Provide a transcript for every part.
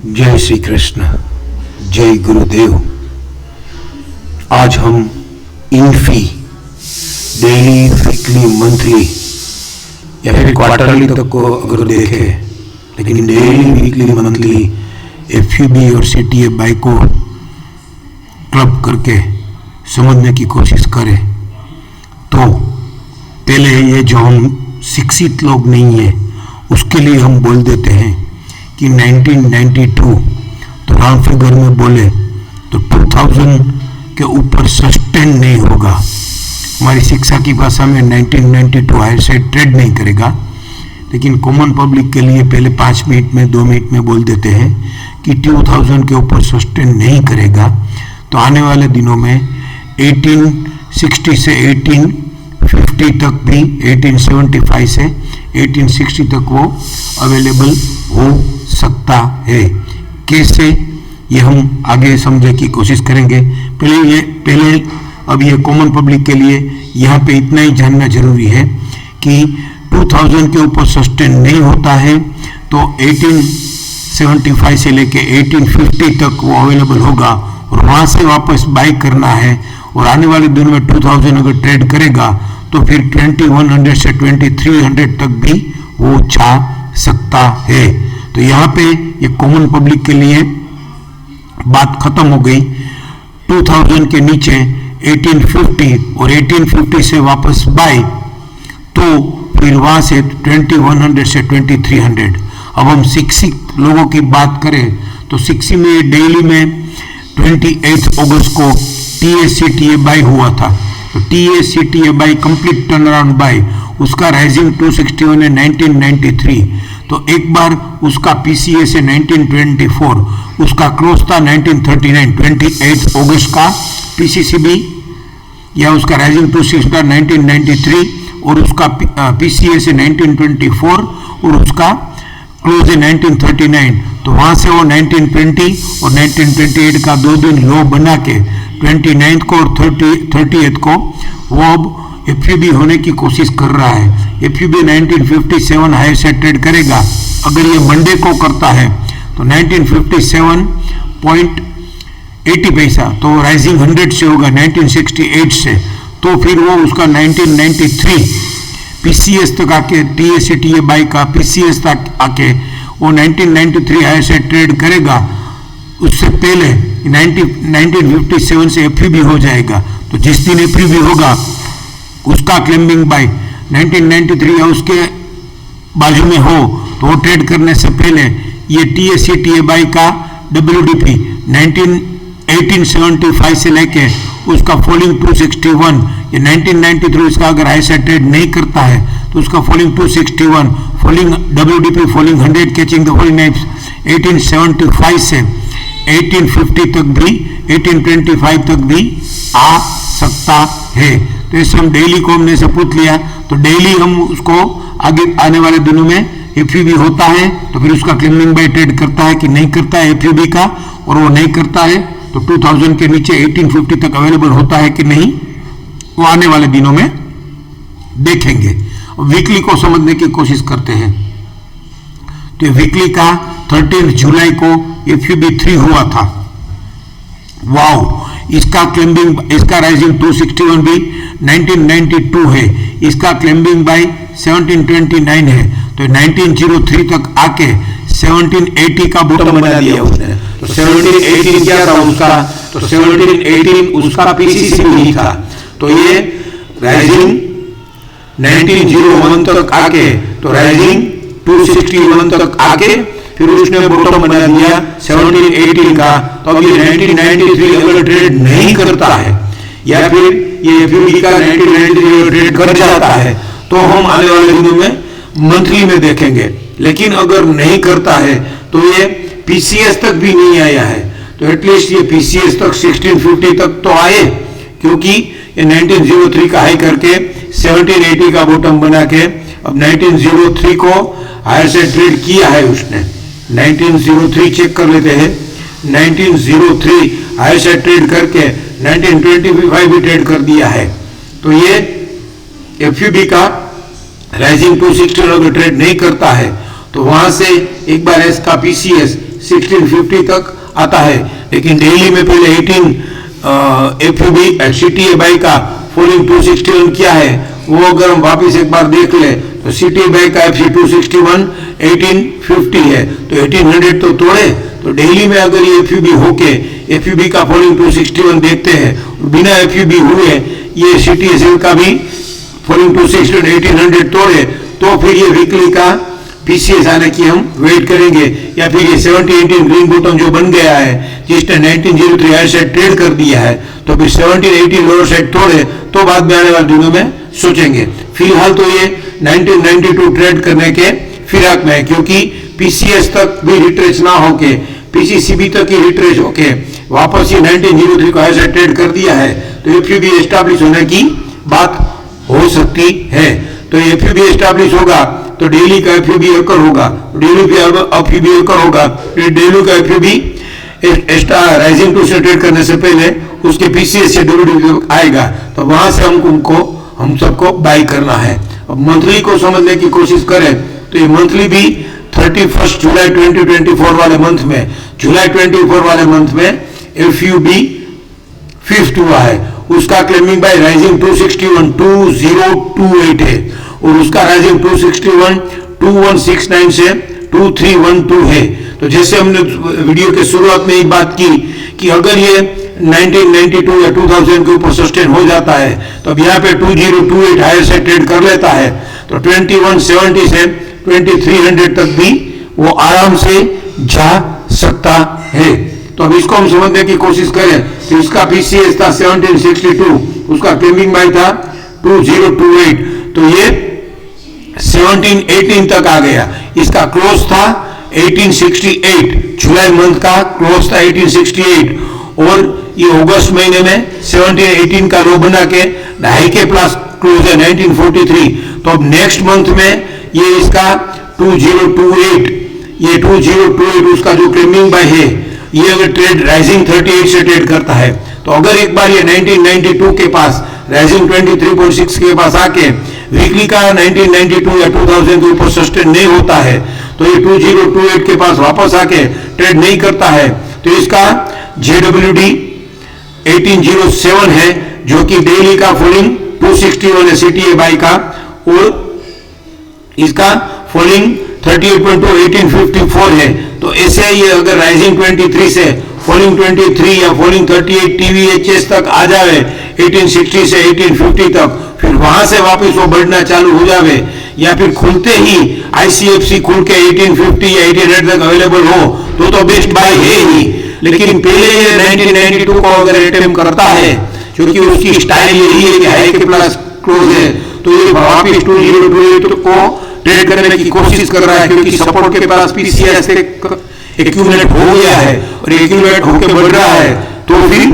जय श्री कृष्ण, जय गुरुदेव। आज हम इन्फी डेली, वीकली, मंथली या फिर क्वार्टरली तक को अगर देखें, लेकिन डेली, वीकली, मंथली एफयूबी और सीटीए बाई को क्लब करके समझने की कोशिश करें तो पहले ये जो हम शिक्षित लोग नहीं है उसके लिए हम बोल देते हैं कि 1992 तो राउंड फिगर में बोले तो 2000 के ऊपर सस्टेन नहीं होगा। हमारी शिक्षा की भाषा में 1992 हायर से ट्रेड नहीं करेगा, लेकिन कॉमन पब्लिक के लिए पहले 5 मिनट में 2 मिनट में बोल देते हैं कि 2000 के ऊपर सस्टेन नहीं करेगा। तो आने वाले दिनों में 1860 से 1850 तक भी, 1875 से 1860 तक वो अवेलेबल हो सकता है। कैसे, ये हम आगे समझने की कोशिश करेंगे। पहले अब ये कॉमन पब्लिक के लिए यहाँ पे इतना ही जानना जरूरी है कि 2000 के ऊपर सस्टेन नहीं होता है तो 1875 से लेके 1850 तक वो अवेलेबल होगा और वहाँ से वापस बाई करना है। और आने वाले दिनों में 2000 अगर ट्रेड करेगा तो फिर 2100 से 2300 तक भी वो जा सकता है। तो यहाँ पे ये कॉमन पब्लिक के लिए बात खत्म हो गई। 2000 के नीचे 1850 और 1850 से वापस बाई, तो फिर वहाँ से 2100 से 2300। अब हम शिक्षित लोगों की बात करें तो शिक्षित में डेली में 28 अगस्त को TACTA बाई हुआ था। तो TACTA by complete turn around by, उसका राइजिंग 261 है 1993। तो एक बार उसका PCA से 1924, उसका क्लोज था 1939। 28 अगस्त का PCCB या उसका राइजिंग 260 था 1993 और उसका PCA से 1924 और उसका क्लोज है 1939। तो वहाँ से वो 1920 और 1928 का 2 दिन लो बना के 29 को और 30th को वो अब एफयूबी होने की कोशिश कर रहा है। एफयूबी 1957 हाई से ट्रेड करेगा। अगर ये मंडे को करता है तो 1957.80 पैसा, तो राइजिंग 100 से होगा 1968 से। तो फिर वो उसका 1993 PCS तक आके, TACTA बाई का PCS तक आके वो 1993 हाई से ट्रेड करेगा। उससे पहले 1957 से एफयूबी हो जाएगा। तो जिस दिन एफयूबी होगा उसका क्लेम्बिंग बाई 1993 या उसके बाजू में हो तो वो ट्रेड करने से पहले ये TACTA बाई का WDP 1875 से लेके उसका फॉलिंग 261, ये 1993 इसका अगर हाई से ट्रेड नहीं करता है तो उसका falling 261, falling WDP falling 100 catching the falling knifes 1875 से 1850 तक भी, 1825 तक भी आ सकता है। तो इसे हम डेली को हमने से पूछ लिया, तो डेली हम उसको आगे आने वाले दिनों में एफयूबी होता है तो फिर उसका क्लेमिंग बाय ट्रेड करता है कि नहीं करता है एफयूबी का, और वो नहीं करता है तो 2000 के नीचे 1850 तक अवेलेबल होता है कि नहीं, वो आने वाले दिनों में देखेंगे। वीकली को समझने की कोशिश करते हैं। तो वीकली का 13 जुलाई को एफयूबी 3 हुआ था। वाओ, इसका क्लेम्बिंग, इसका राइजिंग 261 भी 1992 है, इसका क्लेम्बिंग बाय 1729 है। तो 1903 तक आके 1780 का बॉटम बना दिया उसने। तो 1718 क्या था उसका, तो 1718 उसका PCCB था। तो ये राइजिंग 1901 तक आके, तो राइजिंग 261 तक आके फिर उसने बॉटम बना दिया 1718 का। तो अब ये 1993 अगर ट्रेड नहीं करता है या फिर ये एफयूबी का 1993 ट्रेड कर जाता है तो हम आने वाले दिनों में मंथली में देखेंगे। लेकिन अगर नहीं करता है तो ये PCS तक भी नहीं आया है, तो एटलीस्ट ये PCS तक 1650 तक तो आए, क्योंकि ये 1903 का हाई करके 1780 का बॉटम बना के अब 1903 को हायर से ट्रेड किया है उसने। 1903 चेक कर लेते हैं। 1903 हायर से ट्रेड करके 1925 भी ट्रेड कर दिया है। तो ये एफयूबी का राइजिंग 260 अगर ट्रेड नहीं करता है तो वहां से एक बार इसका PCS 1650 तक आता है। लेकिन डेली में पहले 18 FUB CTA बाई का फॉलिंग 261 क्या है वो अगर हम वापिस एक बार देख ले तो CTA बाई का FC 261 1850 है, तो 1800 तो तोड़े। तो डेली में अगर ये FUB होके FUB का फॉलिंग 261 देखते हैं, बिना FUB हुए ये CTA सेल का भी फॉलिंग 261 1800 तोड़े, तो फिर ये वीकली का PCS आने की हम वेट करेंगे। या फिर ये 17-18 ग्रीन बॉटम जो बन गया है जिसने 1903 हायर साइड ट्रेड कर दिया है, तो फिर 17-18 लोअर साइड तोड़े तो बाद में आने वाले दिनों में सोचेंगे। फिलहाल तो ये 1992 ट्रेड करने के फिराक में है, क्योंकि PCS तक भी रिट्रेस ना होके PCCB तक ही रिट्रेस होके वापस ये 1903 को हायर साइड ट्रेड कर दिया है, तो FUB एस्टैब्लिश होने की बात हो सकती है। तो FUB एस्टैब्लिश होगा तो डेली का FUB अकर होगा, डेली का FUB अकर होगा, डेली का FUB राइजिंग टू से ट्रेड करने से पहले उसके PCS से WD आएगा, तो वहां से हम सबको बाई करना है। अब मंथली को समझने की कोशिश करें तो ये मंथली भी 31 जुलाई 2024 वाले मंथ में, जुलाई 24 वाले मंथ में FUB 5th हुआ है, उसका क्लेमिंग बाय राइजिंग 261 2028 है, और उसका राइजिंग 261 2169 से 2312 है। तो जैसे हमने वीडियो के शुरुआत में एक बात की कि अगर ये 1992 या 2000 के ऊपर सस्टेन हो जाता है तो अब यहाँ पे 2028 हायर से ट्रेड कर लेता है, तो 2170 से 2300 तक भी वो आराम से जा सकता है। तो अब इसको हम समझने की कोशिश करें तो इसका PCS था 1762, उसका क्लेमिंग बाय था 2028, तो ये 1718 तक आ गया। इसका क्लोज था 1868, जुलाई मंथ का क्लोज था 1868, और ये अगस्त महीने में 1718 का लो बना के ढाई के प्लस क्लोज है 1943। तो अब नेक्स्ट मंथ में ये इसका 2028, ये 2028 उसका जो क्लेमिंग बाय है, ये अगर ट्रेड राइजिंग 38 से ट्रेड करता है, तो अगर एक बार ये 1992 के पास राइजिंग 23.6 के पास आके वीकली का 1992 या 2000 के ऊपर सस्टेन नहीं होता है, तो ये 2028 के पास वापस आके ट्रेड नहीं करता है, तो इसका JWD 1807 है, जो कि डेली का फॉलिंग 261 है CTA बाई का, और इसका फॉलिंग 38.2 1854 है। तो ऐसे ये अगर राइजिंग 23 से फॉलिंग 23 या फॉलिंग 38 TVHS तक आ जावे 1860 से 1850 तक, फिर वहां से वापस वो बढ़ना चालू हो जावे, या फिर खुलते ही ICFC खुल के 1850 या 1800 तक अवेलेबल हो तो बेस्ट बाय है ही। लेकिन पहले ये 1992 को अगर अटेम्प्ट करता है, क्योंकि उसकी स्टाइल यही है कि हाई के प्लस क्लोज है, तो ये वापस 2028 को ट्रेड करने की कोशिश कर रहा है, क्योंकि सपोर्ट के पास PCS एक्यूमुलेट हो गया है और एक्यूमुलेट होकर बढ़ रहा है, तो फिर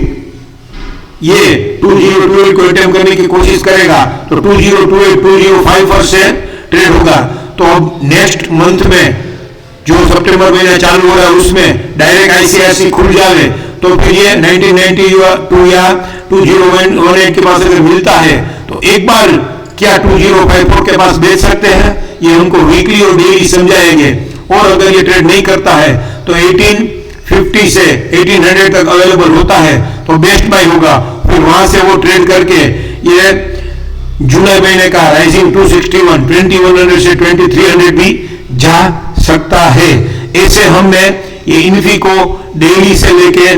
ये 2028 को अटेम्प्ट करने की कोशिश करेगा, तो 2028 2051 से ट्रेड होगा। तो अब नेक्स्ट मंथ में जो सितंबर महीना चालू हो रहा है उसमें डायरेक्ट ICIC खुल जाए, तो फिर ये 1992 या 2018 के पास अगर मिलता है तो एक बार क्या 2054 के पास बेच सकते हैं, ये हमको वीकली और डेली समझाएंगे। और अगर ये ट्रेड नहीं करता है तो 1850 से 1800 तक अवेलेबल होता है तो बेस्ट बाय होगा, फिर वहां से वो ट्रेड करके ये जुलाई महीने का राइजिंग 261 2100 से 2300 भी जा सकता है। ऐसे हमने ये इन्फी को डेली से लेके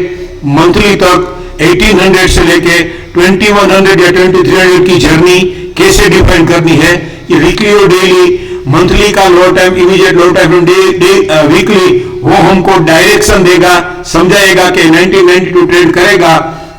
मंथली तक 1800 से लेके 2100 या 2300 की जर्नी कैसे डिफाइन करनी है, ये वीकली और डेली, मंथली का लो टाइम, इमीडिएट लो टाइम, वीकली, वो हमको डायरेक्शन देगा, समझाएगा कि 1992 ट्रेड करेगा,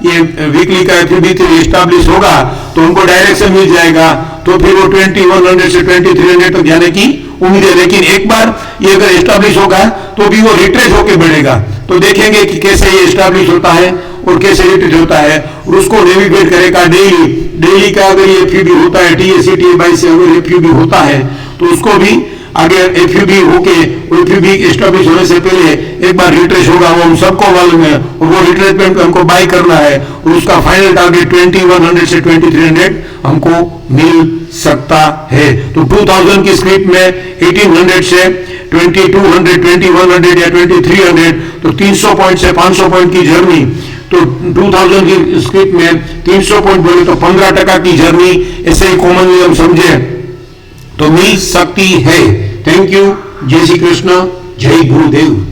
ये वीकली का FUB एस्टैब्लिश होगा तो हमको डायरेक्शन मिल जाएगा, तो फिर वो 2100 से 2300 तक जाने की उम्मीद है। लेकिन एक बार ये अगर एस्टैब्लिश होगा तो भी वो रिट्रेस होकर बढ़ेगा, तो देखेंगे कि कैसे ये एस्टैब्लिश होता है और कैसे रिट्रेस होता है, और उसको नेविगेट करेगा डेली का अगर ये FUB होता है TACTA बाई से अगर FUB होता है तो उसको भी आगे एफयूबी होके एफयूबी एस्टेब्लिश होने से पहले एक बार रिट्रेस होगा, वो हम सबको मालूम है, और वो रिट्रेसमेंट हमको बाय करना है, और उसका फाइनल टारगेट 2100 से 2300 हमको मिल सकता है। तो 2000 की स्क्रिप्ट में 1800 से 2200, 2100 या 2300, तो 300 पॉइंट से 500 पॉइंट की जर्नी। तो 2000 की स्क्रिप्ट में 300 पॉइंट बोले तो 15% की जर्नी, ऐसे ही कॉमनली हम समझे तो मिल सकती है। Thank you. जय श्री कृष्ण, जय गुरुदेव।